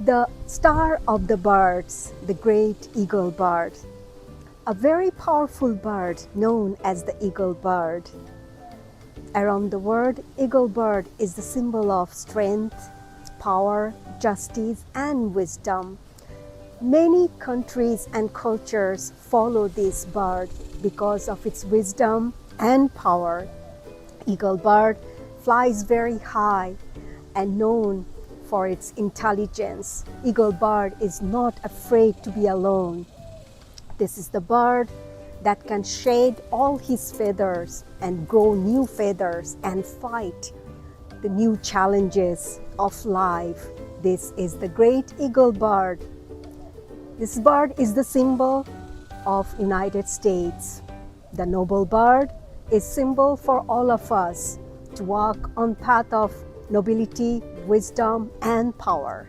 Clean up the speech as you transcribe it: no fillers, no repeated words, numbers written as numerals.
The star of the birds, the great eagle bird, a very powerful bird known as the eagle bird. Around the world, eagle bird is the symbol of strength, power, justice, and wisdom. Many countries and cultures follow this bird because of its wisdom and power. Eagle bird flies very high and known for its intelligence. Eagle bird is not afraid to be alone. This is the bird that can shed all his feathers and grow new feathers and fight the new challenges of life. This is the great eagle bird. This bird is the symbol of United States. The noble bird is symbol for all of us to walk on path of nobility, wisdom, and power.